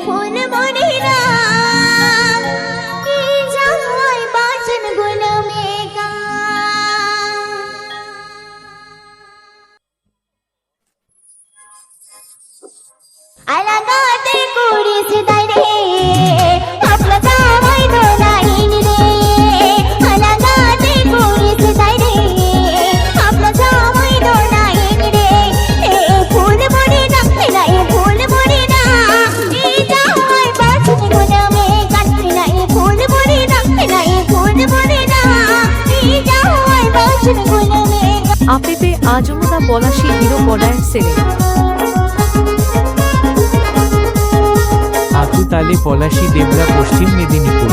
फूल मोरे राम की जाय बाचन गुण में गा अलगाते कुड़ी से दायरे आपला जावाई दोनाईन रे अलगाते कुड़ी से दायरे आपला जावाई दोनाईन रे ए फूल मोरे ना ए फूल मोरे ना ए जावाई बाचन गुण में गाना ए फूल मोरे ना ए फूल मोरे ना ए जावाई बाचन गुण में আপেপে আজমদা পলাশী হিরো পলায়ন সেরে আতুতালে পলাশী দেবরা পশ্চিম মেদিনীপুর।